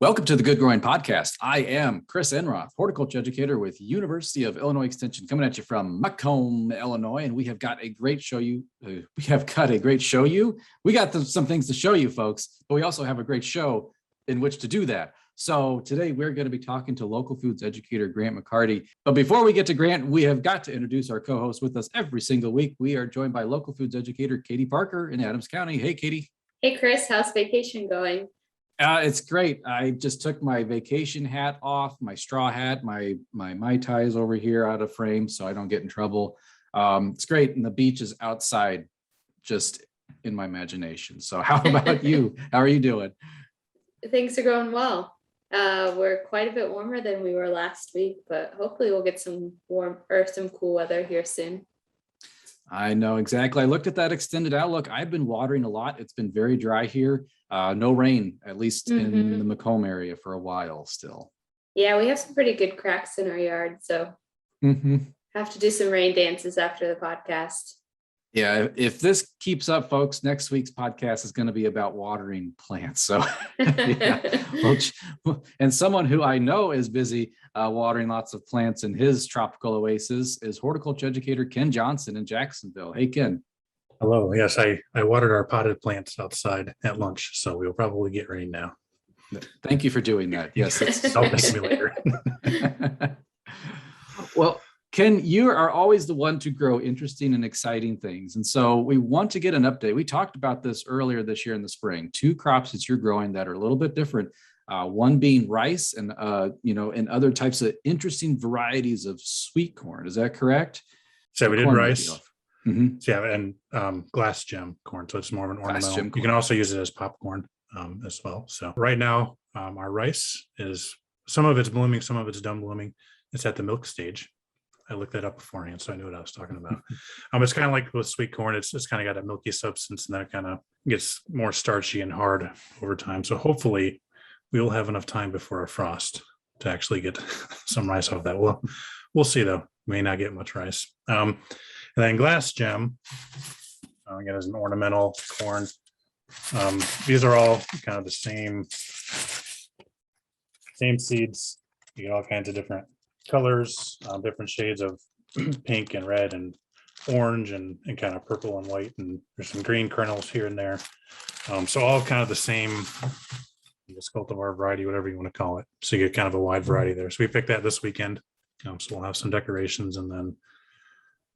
Welcome to the Good Growing Podcast. I am Chris Enroth, horticulture educator with University of Illinois Extension, coming at you from Macomb, Illinois, and we have got a great show you. We got some things to show you, folks, but we also have a great show in which to do that. So today we're going to be talking to local foods educator Grant McCarty. But before we get to Grant, we have got to introduce our co-host with us every single week. We are joined by local foods educator Katie Parker in Adams County. Hey, Katie. Hey, Chris. How's vacation going? It's great. I just took my vacation hat off, my straw hat, my Mai Tais over here out of frame so I don't get in trouble. It's great. And the beach is outside, just in my imagination. So how about you? How are you doing? Things are going well. We're quite a bit warmer than we were last week, but hopefully we'll get some some cool weather here soon. I know exactly. I looked at that extended outlook. I've been watering a lot. It's been very dry here. No rain, at least in the Macomb area for a while still. Yeah, we have some pretty good cracks in our yard. So have to do some rain dances after the podcast. Yeah, if this keeps up, folks, next week's podcast is going to be about watering plants. So, and someone who I know is busy watering lots of plants in his tropical oasis is horticulture educator Ken Johnson in Jacksonville. Hey, Ken. Hello. Yes, I watered our potted plants outside at lunch, so we'll probably get rain now. Thank you for doing that. Yes, it's self-simulator. Well, Ken, you are always the one to grow interesting and exciting things. And so we want to get an update. We talked about this earlier this year in the spring, 2 crops that you're growing that are a little bit different. One being rice and, and other types of interesting varieties of sweet corn. Is that correct? So we did rice. So yeah, and glass gem corn. So it's more of an ornamental. You can also use it as popcorn as well. So right now, our rice is, some of it's blooming, some of it's done blooming. It's at the milk stage. I looked that up beforehand, so I knew what I was talking about. It's kind of like with sweet corn. It's kind of got a milky substance, and then it kind of gets more starchy and hard over time. So hopefully we will have enough time before a frost to actually get some rice off that. We'll see though. We may not get much rice. And then glass gem, again, as an ornamental corn. These are all kind of the same seeds. You get all kinds of different colors, different shades of pink and red and orange and kind of purple and white, and there's some green kernels here and there. So all kind of the same cultivar variety, whatever you want to call it. So you get kind of a wide variety there. So we picked that this weekend. So we'll have some decorations, and then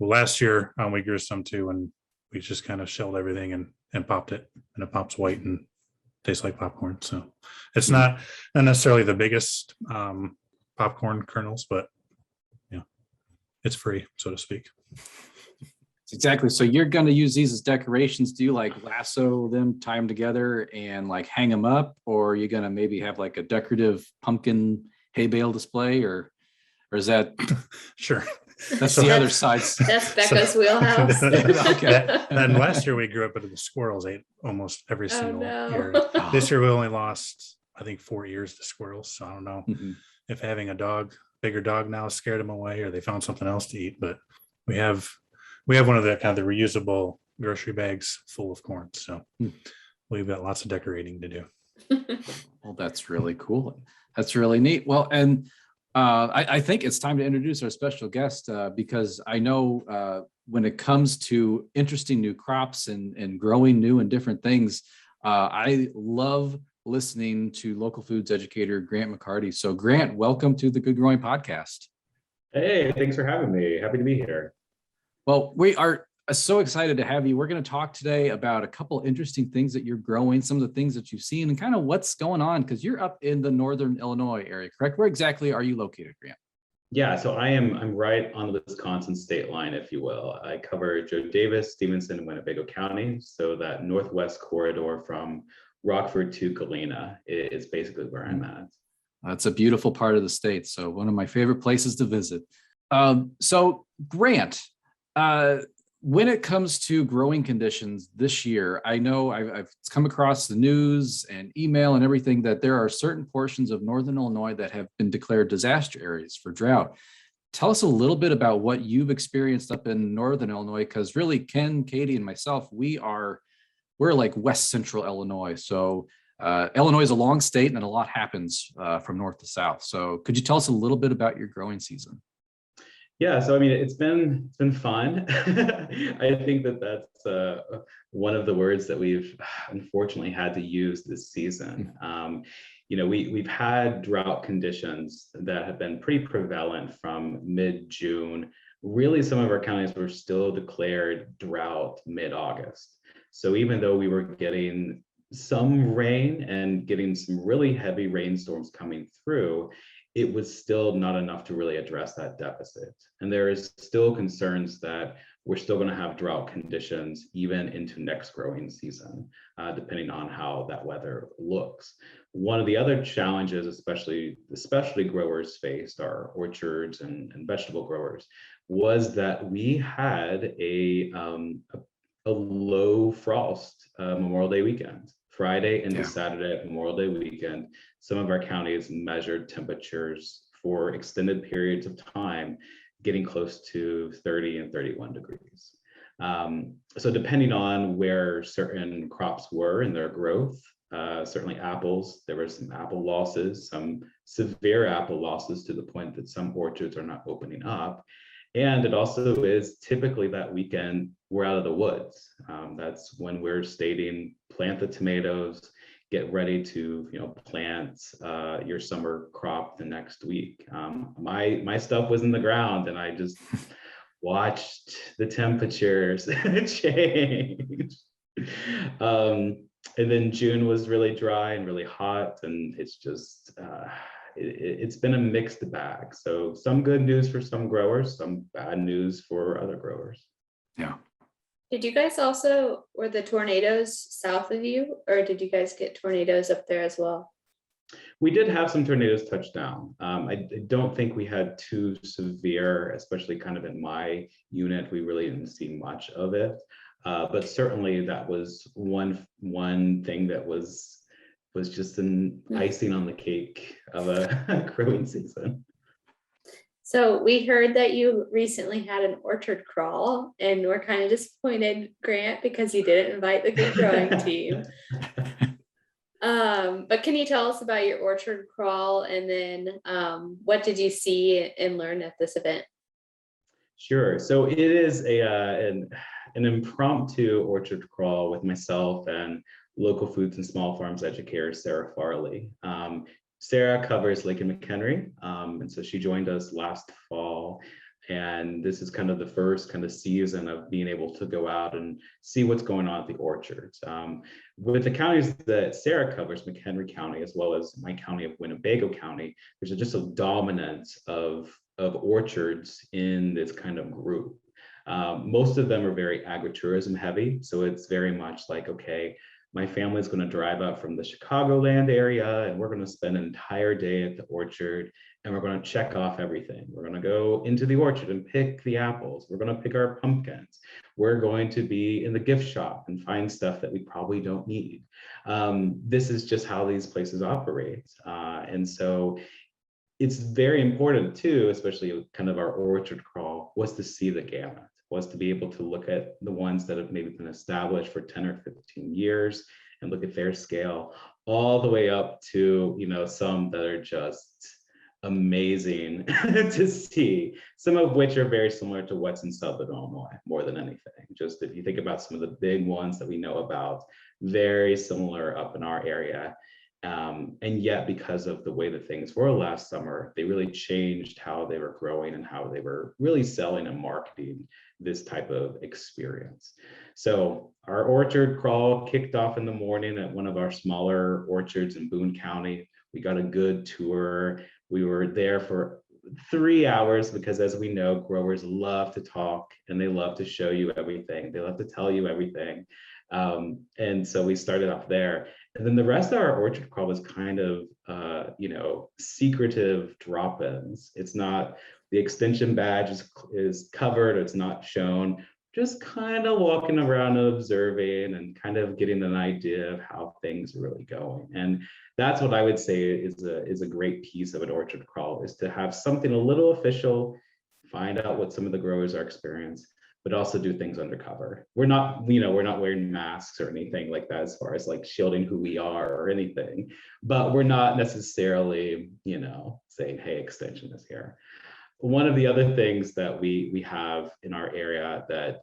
last year we grew some too, and we just kind of shelled everything and popped it, and it pops white and tastes like popcorn. So it's not necessarily the biggest popcorn kernels, but it's free, so to speak. Exactly. So you're going to use these as decorations. Do you like lasso them, tie them together, and like hang them up, or are you going to maybe have like a decorative pumpkin hay bale display, or is that sure? That's the other side. That's Becca's wheelhouse. Okay. Then last year we grew up with the squirrels ate almost every single year. This year we only lost, I think, 4 ears to squirrels. So I don't know if having a bigger dog now scared them away, or they found something else to eat. But we have one of the kind of the reusable grocery bags full of corn. So we've got lots of decorating to do. Well, that's really cool. That's really neat. Well, and I think it's time to introduce our special guest because I know when it comes to interesting new crops and growing new and different things, I love listening to local foods educator Grant McCarty. So Grant, welcome to the Good Growing Podcast. Hey, thanks for having me. Happy to be here. Well, we are so excited to have you. We're going to talk today about a couple interesting things that you're growing, some of the things that you've seen, and kind of what's going on, because you're up in the northern Illinois area, correct? Where exactly are you located, Grant? Yeah, so I'm right on the Wisconsin state line, if you will. I cover Joe Davis, Stevenson, and Winnebago County. So that northwest corridor from Rockford to Galena is basically where I'm at. That's a beautiful part of the state. So one of my favorite places to visit. So Grant, when it comes to growing conditions this year, I know I've come across the news and email and everything that there are certain portions of northern Illinois that have been declared disaster areas for drought. Tell us a little bit about what you've experienced up in northern Illinois, because really Ken, Katie, and myself, we're like West Central Illinois. So Illinois is a long state and a lot happens from north to south. So could you tell us a little bit about your growing season? Yeah, so I mean, it's been fun. I think that's one of the words that we've unfortunately had to use this season. We've had drought conditions that have been pretty prevalent from mid-June. Really, some of our counties were still declared drought mid-August. So even though we were getting some rain and getting some really heavy rainstorms coming through, it was still not enough to really address that deficit. And there is still concerns that we're still going to have drought conditions even into next growing season, depending on how that weather looks. One of the other challenges, especially growers faced, our orchards and vegetable growers, was that we had a low frost Memorial Day weekend. Friday into Saturday, Memorial Day weekend, some of our counties measured temperatures for extended periods of time, getting close to 30 and 31 degrees. So depending on where certain crops were in their growth, certainly apples, there were some apple losses, some severe apple losses to the point that some orchards are not opening up. And it also is typically that weekend we're out of the woods. That's when we're stating plant the tomatoes, get ready to plant your summer crop the next week. My stuff was in the ground, and I just watched the temperatures change. And then June was really dry and really hot, and it's just it's been a mixed bag. So some good news for some growers, some bad news for other growers. Yeah. Did you guys were the tornadoes south of you, or did you guys get tornadoes up there as well? We did have some tornadoes touch down. I don't think we had too severe, especially kind of in my unit. We really didn't see much of it. But certainly that was one thing that was just an icing on the cake of a growing season. So we heard that you recently had an orchard crawl, and we're kind of disappointed, Grant, because you didn't invite the good growing team. But can you tell us about your orchard crawl, and then what did you see and learn at this event? Sure. So it is an impromptu orchard crawl with myself and local foods and small farms educator Sarah Farley. Sarah covers Lake and McHenry, and so she joined us last fall. And this is kind of the first kind of season of being able to go out and see what's going on at the orchards. With the counties that Sarah covers, McHenry County, as well as my county of Winnebago County, there's just a dominance of orchards in this kind of group. Most of them are very agritourism heavy. So it's very much like, okay, my family's going to drive up from the Chicagoland area, and we're going to spend an entire day at the orchard, and we're going to check off everything. We're going to go into the orchard and pick the apples. We're going to pick our pumpkins. We're going to be in the gift shop and find stuff that we probably don't need. This is just how these places operate. And so it's very important too, especially kind of our orchard crawl, was to see the gamut, was to be able to look at the ones that have maybe been established for 10 or 15 years and look at their scale, all the way up to, some that are just amazing to see, some of which are very similar to what's in Southern Illinois more than anything. Just if you think about some of the big ones that we know about, very similar up in our area. And yet, because of the way that things were last summer, they really changed how they were growing and how they were really selling and marketing this type of experience. So our orchard crawl kicked off in the morning at one of our smaller orchards in Boone County. We got a good tour. We were there for 3 hours because, as we know, growers love to talk and they love to show you everything. They love to tell you everything. And so we started off there. And then the rest of our orchard crawl was kind of, secretive drop-ins. It's not, the extension badge is covered, it's not shown, just kind of walking around and observing and kind of getting an idea of how things are really going. And that's what I would say is a great piece of an orchard crawl, is to have something a little official, find out what some of the growers are experiencing, but also do things undercover. We're not wearing masks or anything like that as far as like shielding who we are or anything, but we're not necessarily, saying, hey, extension is here. One of the other things that we have in our area that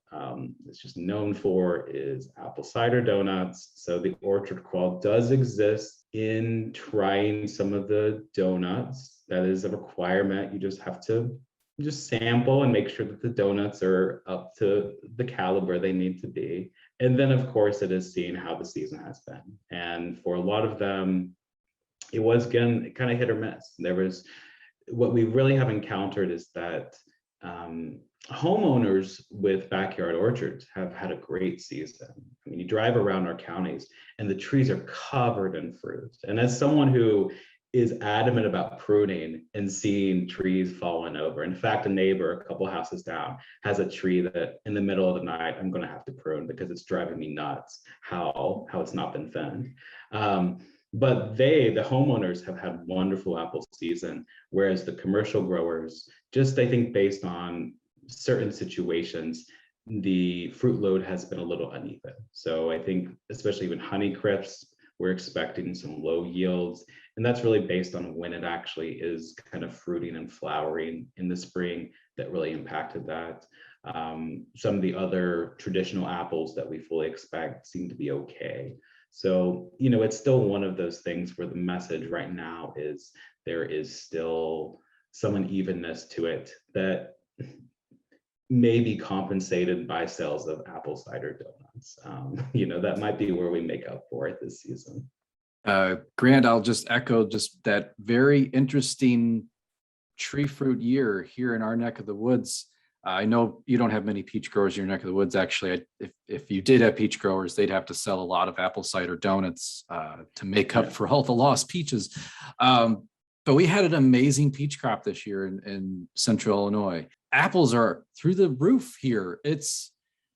is just known for is apple cider donuts. So the orchard crawl does exist in trying some of the donuts. That is a requirement. You just have to just sample and make sure that the donuts are up to the caliber they need to be. And then of course it is seeing how the season has been. And for a lot of them, it was again kind of hit or miss. What we really have encountered is that homeowners with backyard orchards have had a great season. I mean, you drive around our counties and the trees are covered in fruit. And as someone who is adamant about pruning and seeing trees falling over, in fact, a neighbor a couple houses down has a tree that in the middle of the night, I'm going to have to prune because it's driving me nuts how it's not been thinned. But the homeowners have had wonderful apple season, whereas the commercial growers, just I think based on certain situations, the fruit load has been a little uneven. So I think especially even Honeycrisp, we're expecting some low yields, and that's really based on when it actually is kind of fruiting and flowering in the spring that really impacted that. Some of the other traditional apples that we fully expect seem to be okay. So, it's still one of those things where the message right now is there is still some unevenness to it that may be compensated by sales of apple cider donuts. That might be where we make up for it this season. Grant, I'll just echo just that very interesting tree fruit year here in our neck of the woods. I know you don't have many peach growers in your neck of the woods. Actually, if you did have peach growers, they'd have to sell a lot of apple cider donuts to make up for all the lost peaches. But we had an amazing peach crop this year in Central Illinois. Apples are through the roof here. It's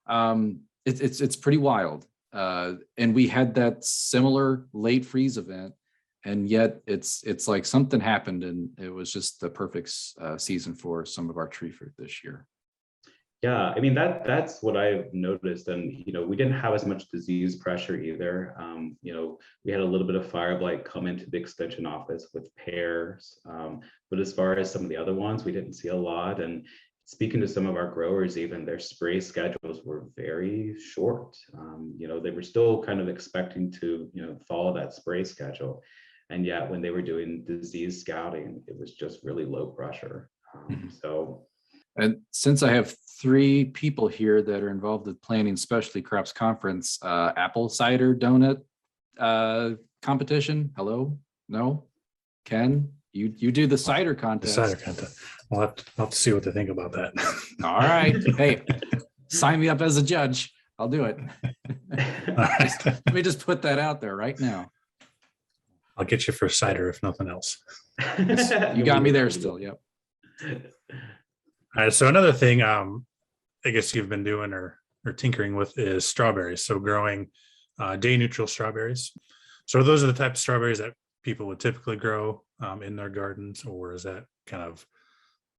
pretty wild. And we had that similar late freeze event, and yet it's like something happened, and it was just the perfect season for some of our tree fruit this year. Yeah, I mean, that's what I've noticed. And, we didn't have as much disease pressure either. We had a little bit of fire blight come into the extension office with pears. But as far as some of the other ones, we didn't see a lot. And speaking to some of our growers, even their spray schedules were very short. They were still kind of expecting to, follow that spray schedule. And yet when they were doing disease scouting, it was just really low pressure. And since I have 3 people here that are involved with planning Specialty Crops Conference, apple cider donut competition. Hello? No? Ken? You do the cider contest. The cider contest. I'll have to see what they think about that. All right. Hey, sign me up as a judge. I'll do it. Let me just put that out there right now. I'll get you for cider if nothing else. You got me there still. Yep. All right. So another thing I guess you've been doing or tinkering with is strawberries. So growing day neutral strawberries. So those are the type of strawberries that people would typically grow in their gardens, or is that kind of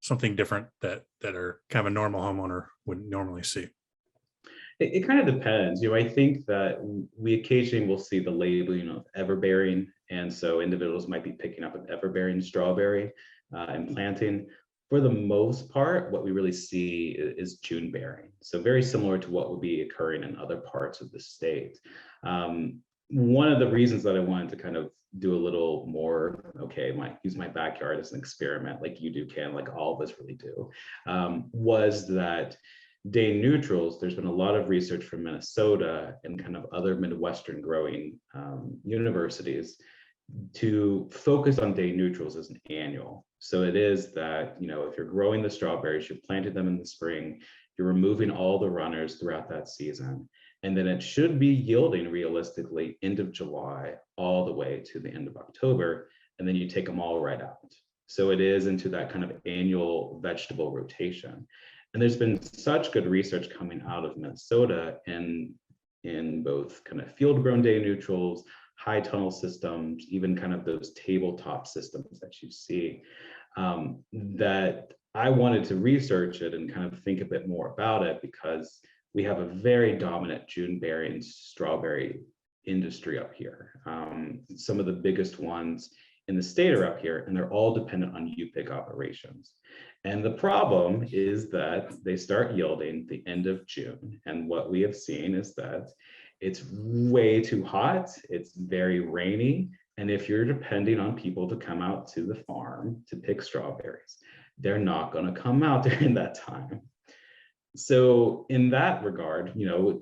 something different that are kind of a normal homeowner would normally see? It kind of depends. I think that we occasionally will see the labeling of everbearing, and so individuals might be picking up an everbearing strawberry and planting. For the most part, what we really see is June bearing. So very similar to what would be occurring in other parts of the state. One of the reasons that I wanted to kind of do a little more, use my backyard as an experiment, like you do, Ken, like all of us really do, was that day neutrals, there's been a lot of research from Minnesota and kind of other Midwestern growing universities to focus on day neutrals as an annual. So it is that, if you're growing the strawberries, you're planting them in the spring, you're removing all the runners throughout that season. And then it should be yielding realistically end of July all the way to the end of October. And then you take them all right out. So it is into that kind of annual vegetable rotation. And there's been such good research coming out of Minnesota in both kind of field grown day neutrals, high tunnel systems, even kind of those tabletop systems that you see, that I wanted to research it and kind of think a bit more about it, because we have a very dominant June-bearing strawberry industry up here. Some of the biggest ones in the state are up here, and they're all dependent on UPIC operations. And the problem is that they start yielding the end of June. And what we have seen is that it's way too hot, it's very rainy. And if you're depending on people to come out to the farm to pick strawberries, they're not going to come out during that time. So in that regard,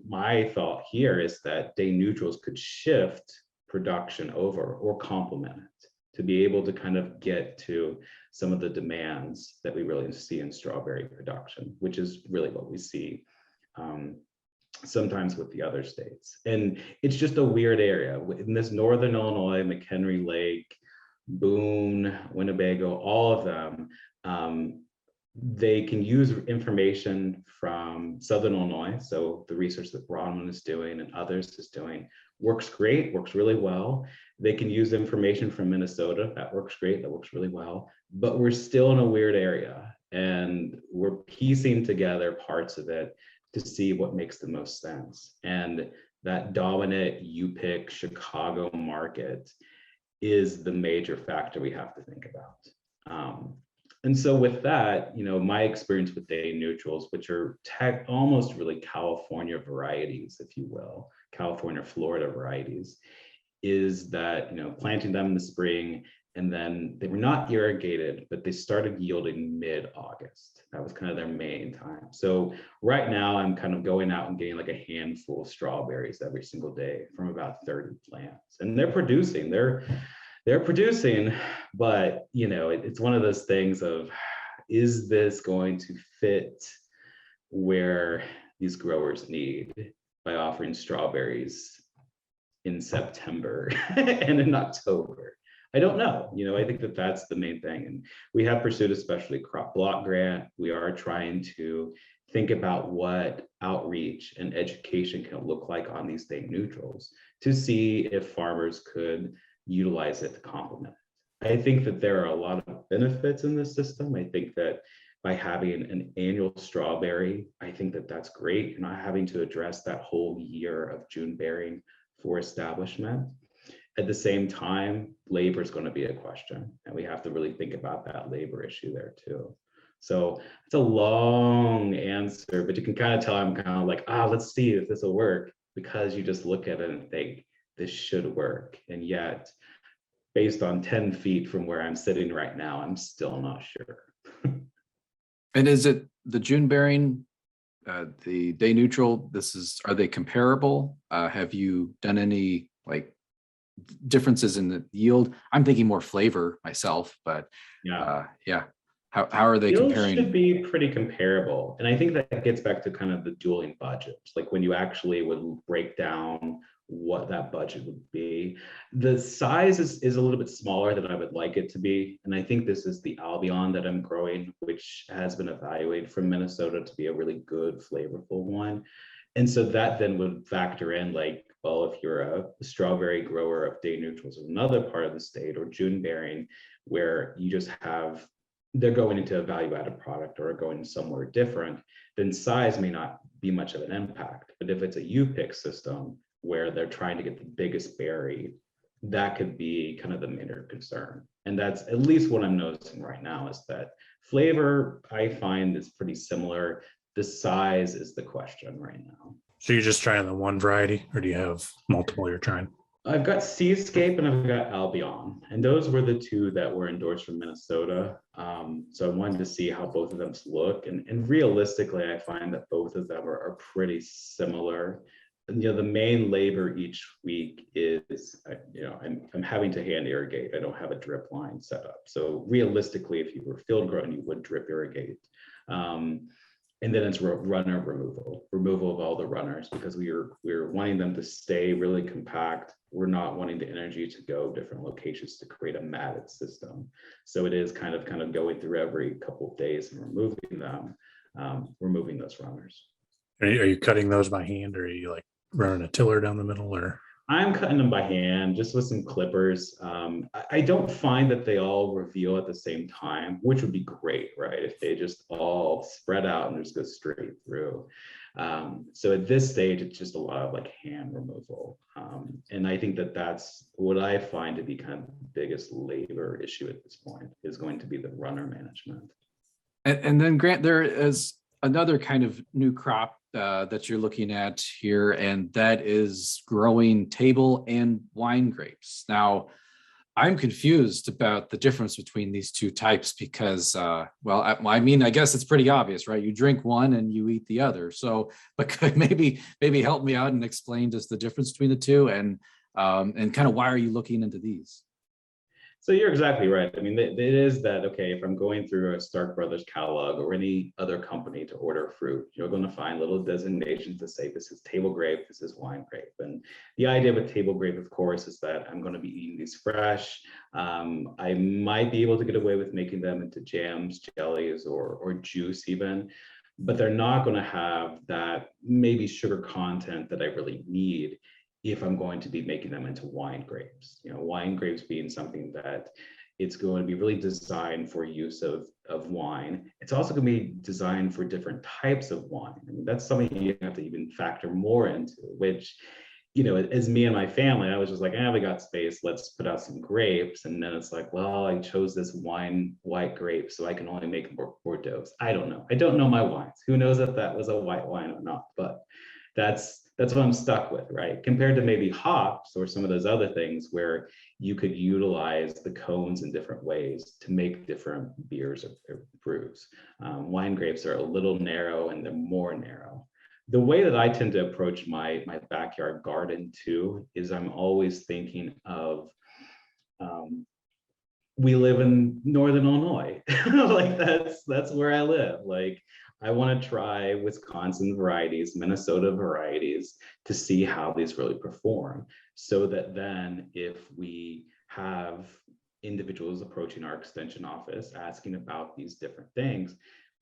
my thought here is that day neutrals could shift production over or complement it to be able to kind of get to some of the demands that we really see in strawberry production, which is really what we see sometimes with the other states. And it's just a weird area. In this northern Illinois, McHenry Lake, Boone, Winnebago, all of them, they can use information from Southern Illinois. So the research that Bronwyn is doing and others is doing works great, works really well. They can use information from Minnesota. That works great, that works really well. But we're still in a weird area, and we're piecing together parts of it to see what makes the most sense. And that dominant UPIC Chicago market is the major factor we have to think about. And so with that, my experience with day neutrals, which are almost really California varieties, if you will, California, Florida varieties, is that, planting them in the spring, and then they were not irrigated, but they started yielding mid-August. That was kind of their main time. So right now I'm kind of going out and getting like a handful of strawberries every single day from about 30 plants, and they're producing, but it's one of those things of, is this going to fit where these growers need by offering strawberries in September and in October? I don't know. I think that that's the main thing. And we have pursued, especially crop block grant. We are trying to think about what outreach and education can look like on these day neutrals to see if farmers could utilize it to complement it. I think that there are a lot of benefits in this system. I think that by having an annual strawberry, I think that that's great. You're not having to address that whole year of June bearing for establishment. At the same time, labor is going to be a question, and we have to really think about that labor issue there too. So it's a long answer, but you can kind of tell I'm kind of like, let's see if this will work, because you just look at it and think this should work. And yet, based on 10 feet from where I'm sitting right now, I'm still not sure. And is it the June bearing, the day neutral? Are they comparable? Have you done any differences in the yield? I'm thinking more flavor myself, but yeah. How are they comparing? Should be pretty comparable. And I think that gets back to kind of the dueling budgets, like when you actually would break down what that budget would be. The size is a little bit smaller than I would like it to be. And I think this is the Albion that I'm growing, which has been evaluated from Minnesota to be a really good, flavorful one. And so that then would factor in if you're a strawberry grower of day neutrals in another part of the state, or June bearing, where you just have, they're going into a value-added product or going somewhere different, then size may not be much of an impact. But if it's a UPIC system where they're trying to get the biggest berry, that could be kind of the major concern. And that's at least what I'm noticing right now, is that flavor, I find, is pretty similar. The size is the question right now. So you're just trying the one variety, or do you have multiple you're trying? I've got Seascape and I've got Albion, and those were the two that were endorsed from Minnesota. So I wanted to see how both of them look, and realistically, I find that both of them are pretty similar. And, the main labor each week is, I'm having to hand irrigate. I don't have a drip line set up. So realistically, if you were field grown, you would drip irrigate. And then it's runner removal of all the runners, because we're wanting them to stay really compact. We're not wanting the energy to go different locations to create a matted system. So it is kind of going through every couple of days and removing them, removing those runners. Are you cutting those by hand, or are you running a tiller down the middle, or? I'm cutting them by hand, just with some clippers. I don't find that they all reveal at the same time, which would be great, right? If they just all spread out and just go straight through. So at this stage, it's just a lot of like hand removal. And I think that that's what I find to be kind of the biggest labor issue at this point, is going to be the runner management. And then Grant, there is another kind of new crop that you're looking at here, and that is growing table and wine grapes. Now, I'm confused about the difference between these two types because, well, I mean, I guess it's pretty obvious, right? You drink one and you eat the other. So, but could maybe help me out and explain just the difference between the two, and kind of why are you looking into these? So you're exactly right. I mean, it is that, okay, if I'm going through a Stark Brothers catalog or any other company to order fruit, you're going to find little designations to say this is table grape, this is wine grape. And the idea with table grape, of course, is that I'm going to be eating these fresh. I might be able to get away with making them into jams, jellies, or juice even, but they're not going to have that maybe sugar content that I really need if I'm going to be making them into wine grapes. You know, wine grapes being something that it's going to be really designed for use of wine. It's also going to be designed for different types of wine. I mean, that's something you have to even factor more into, which, you know, as me and my family, I was just like, we got space, let's put out some grapes. And then it's like, well, I chose this white grape, so I can only make Bordeaux. I don't know. I don't know my wines. Who knows if that was a white wine or not, but that's what I'm stuck with, right? Compared to maybe hops or some of those other things where you could utilize the cones in different ways to make different beers or brews. Wine grapes are a little narrow and they're more narrow. The way that I tend to approach my backyard garden too is I'm always thinking of, we live in Northern Illinois. Like that's where I live. Like, I want to try Wisconsin varieties, Minnesota varieties to see how these really perform, so that then if we have individuals approaching our extension office asking about these different things,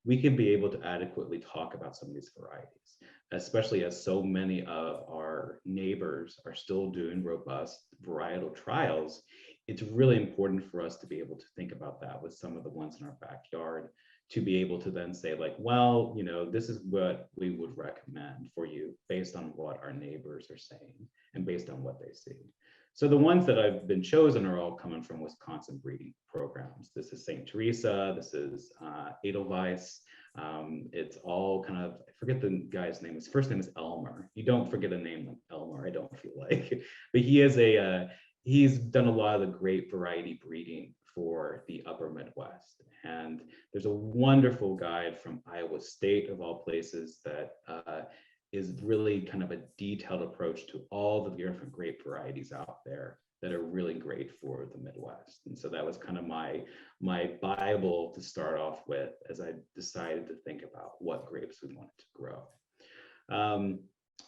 we can be able to adequately talk about some of these varieties, especially as so many of our neighbors are still doing robust varietal trials. It's really important for us to be able to think about that with some of the ones in our backyard, to be able to then say like, well, you know, this is what we would recommend for you based on what our neighbors are saying and based on what they see. So the ones that have been chosen are all coming from Wisconsin breeding programs. This is St. Teresa, this is Edelweiss. It's all kind of, I forget the guy's name. His first name is Elmer. You don't forget a name like Elmer, I don't feel like. But he is he's done a lot of the great variety breeding for the upper Midwest. And there's a wonderful guide from Iowa State, of all places, that is really kind of a detailed approach to all the different grape varieties out there that are really great for the Midwest. And so that was kind of my Bible to start off with as I decided to think about what grapes we wanted to grow.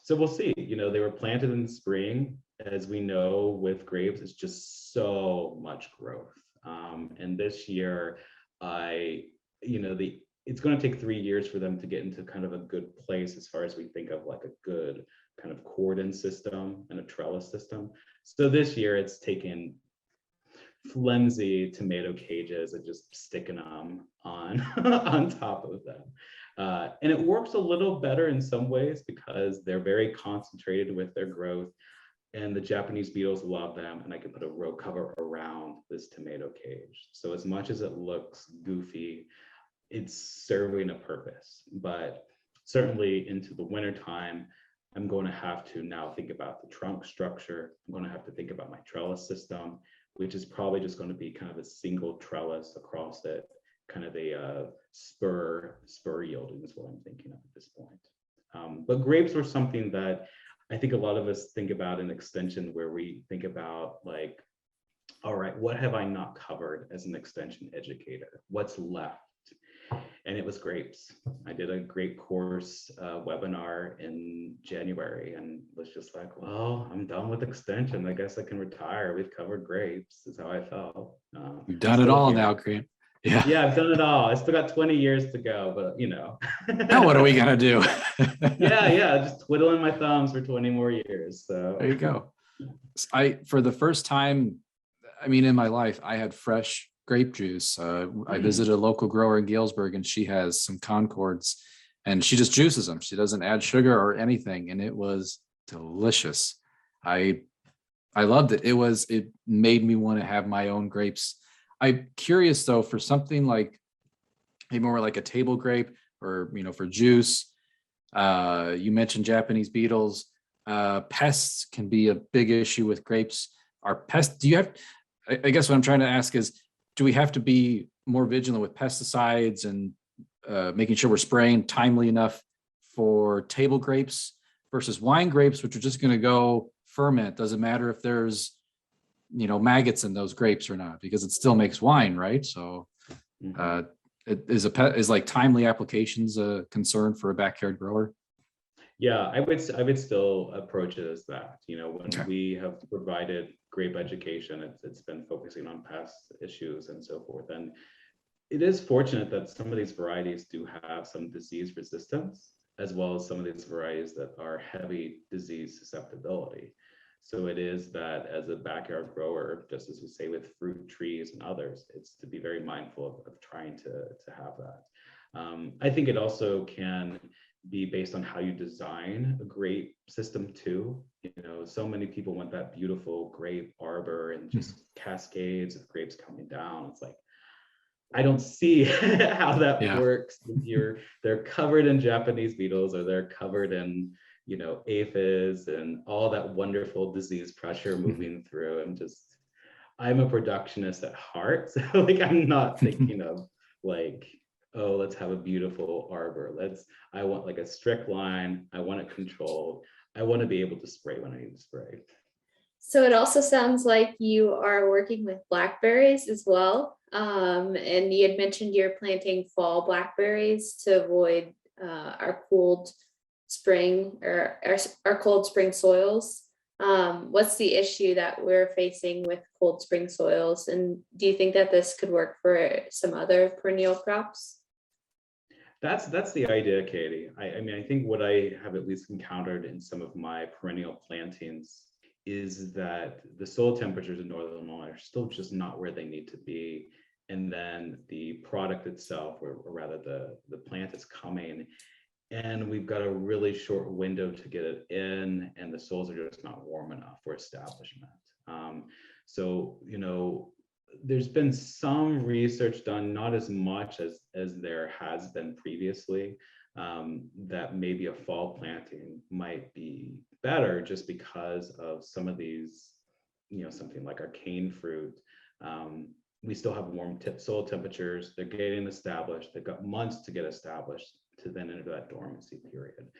So we'll see, you know, they were planted in the spring. As we know, with grapes, it's just so much growth. And this year, it's going to take 3 years for them to get into kind of a good place as far as we think of like a good kind of cordon system and a trellis system. So this year it's taken flimsy tomato cages and just sticking them on on top of them. And it works a little better in some ways because they're very concentrated with their growth, and the Japanese beetles love them, and I can put a row cover around this tomato cage. So as much as it looks goofy, it's serving a purpose. But certainly into the wintertime, I'm going to have to now think about the trunk structure. I'm going to have to think about my trellis system, which is probably just going to be kind of a single trellis across it, kind of a spur yielding is what I'm thinking of at this point. But grapes were something that I think a lot of us think about in extension, where we think about like, all right, what have I not covered as an extension educator? What's left? And it was grapes. I did a grape course webinar in January and was just like, well, I'm done with extension. I guess I can retire. We've covered grapes, is how I felt. You've done it all now, Grant. Yeah, I've done it all. I still got 20 years to go, but you know. Now what are we gonna do? yeah, just twiddling my thumbs for 20 more years. So there you go. for the first time, I mean, in my life, I had fresh grape juice. I visited a local grower in Galesburg, and she has some Concords, and she just juices them. She doesn't add sugar or anything, and it was delicious. I loved it. It made me want to have my own grapes. I'm curious though, for something like maybe more like a table grape, or for juice. You mentioned Japanese beetles. Pests can be a big issue with grapes. I guess what I'm trying to ask is, do we have to be more vigilant with pesticides and making sure we're spraying timely enough for table grapes versus wine grapes, which are just going to go ferment? Doesn't matter if there's maggots in those grapes or not, because it still makes wine, right? So is like timely applications a concern for a backyard grower? Yeah, I would still approach it as that. When we have provided grape education, it's been focusing on pest issues and so forth. And it is fortunate that some of these varieties do have some disease resistance, as well as some of these varieties that are heavy disease susceptibility. So it is that as a backyard grower, just as we say with fruit trees and others, it's to be very mindful of trying to have that. I think it also can be based on how you design a grape system too. So many people want that beautiful grape arbor and just cascades of grapes coming down. It's like, I don't see how that works. They're covered in Japanese beetles, or they're covered in aphids and all that wonderful disease pressure moving through. I'm a productionist at heart. So I'm not thinking of oh, let's have a beautiful arbor. I want like a strict line. I want it controlled. I want to be able to spray when I need to spray. So it also sounds like you are working with blackberries as well. And you had mentioned you're planting fall blackberries to avoid our cold spring or our cold spring soils. What's the issue that we're facing with cold spring soils? And do you think that this could work for some other perennial crops? That's the idea, Katie. I mean, I think what I have at least encountered in some of my perennial plantings is that the soil temperatures in northern Illinois are still just not where they need to be. And then the product itself, or rather the plant is coming, and we've got a really short window to get it in, and the soils are just not warm enough for establishment. So, there's been some research done, not as much as there has been previously, that maybe a fall planting might be better just because of some of these, something like our cane fruit. We still have warm soil temperatures. They're getting established. They've got months to get established to then enter that dormancy period.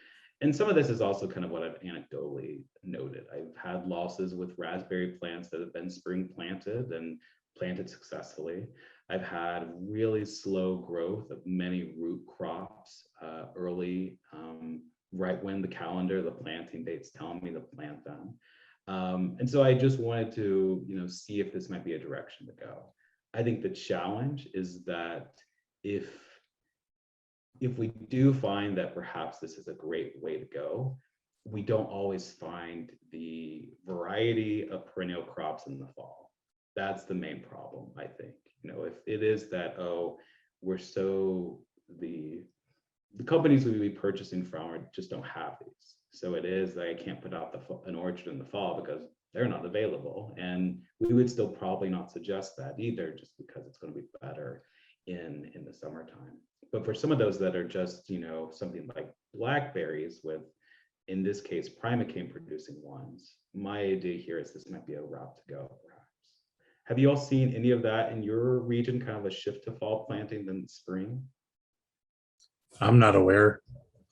And some of this is also kind of what I've anecdotally noted. I've had losses with raspberry plants that have been spring planted and planted successfully. I've had really slow growth of many root crops early, right when the planting dates tell me to plant them. And so I just wanted to, see if this might be a direction to go. I think the challenge is that if we do find that perhaps this is a great way to go, we don't always find the variety of perennial crops in the fall. That's the main problem, I think. If it is that, the companies we would be purchasing from just don't have these. So it is that I can't put out an orchard in the fall because they're not available. And we would still probably not suggest that either, just because it's going to be better in the summertime. But for some of those that are just, something like blackberries with, in this case, primocane producing ones, my idea here is this might be a route to go, perhaps. Have you all seen any of that in your region, kind of a shift to fall planting than spring? I'm not aware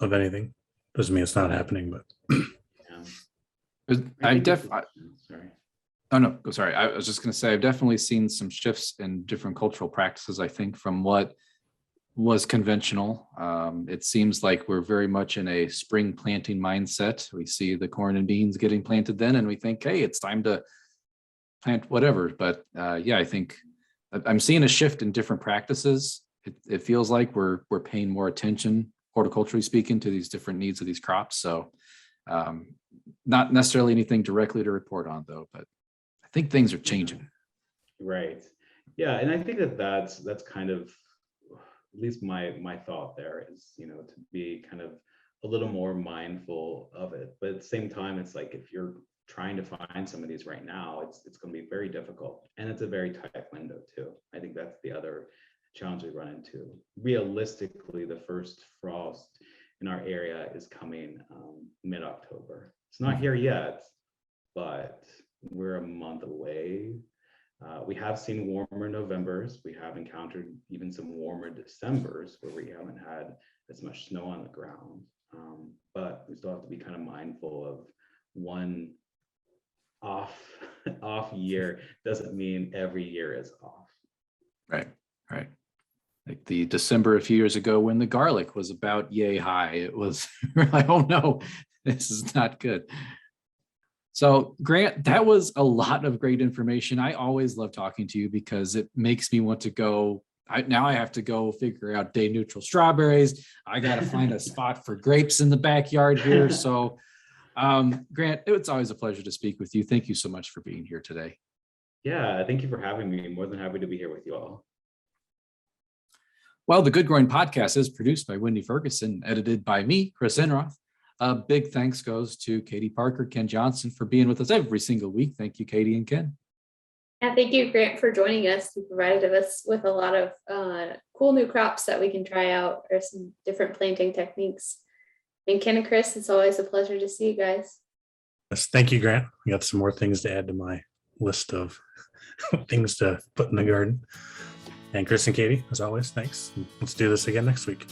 of anything. Doesn't mean it's not happening, but I was just going to say, I've definitely seen some shifts in different cultural practices, I think, from what was conventional. It seems like we're very much in a spring planting mindset. We see the corn and beans getting planted then, and we think, hey, it's time to plant whatever. But I think I'm seeing a shift in different practices. It feels like we're paying more attention, horticulturally speaking, to these different needs of these crops. So Not necessarily anything directly to report on though, but I think things are changing. Right. Yeah. And I think that that's kind of, at least my thought there is, to be kind of a little more mindful of it. But at the same time, it's like, if you're trying to find some of these right now, it's going to be very difficult. And it's a very tight window too. I think that's the other challenge we run into. Realistically, the first frost in our area is coming mid-October. It's not here yet, but we're a month away. We have seen warmer Novembers. We have encountered even some warmer Decembers where we haven't had as much snow on the ground. But we still have to be kind of mindful of one off year doesn't mean every year is off. Right. Like the December a few years ago when the garlic was about yay high, it was like, oh no, this is not good. So Grant, that was a lot of great information. I always love talking to you because it makes me want to go. Now I have to go figure out day neutral strawberries. I got to find a spot for grapes in the backyard here. So Grant, it's always a pleasure to speak with you. Thank you so much for being here today. Yeah, thank you for having me. More than happy to be here with you all. Well, the Good Growing Podcast is produced by Wendy Ferguson, edited by me, Chris Enroth. A big thanks goes to Katie Parker, Ken Johnson for being with us every single week. Thank you, Katie and Ken. Yeah, thank you, Grant, for joining us. You provided us with a lot of cool new crops that we can try out, or some different planting techniques. And Ken and Chris, it's always a pleasure to see you guys. Yes, thank you, Grant. We got some more things to add to my list of things to put in the garden. And Chris and Katie, as always, thanks. Let's do this again next week.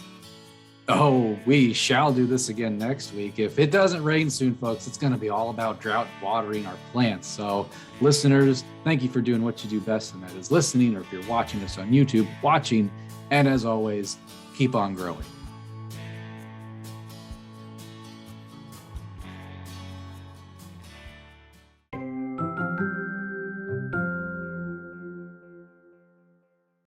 Oh, we shall do this again next week. If it doesn't rain soon, folks, it's going to be all about drought watering our plants. So listeners, thank you for doing what you do best, and that is listening, or if you're watching us on YouTube, watching. And as always, keep on growing.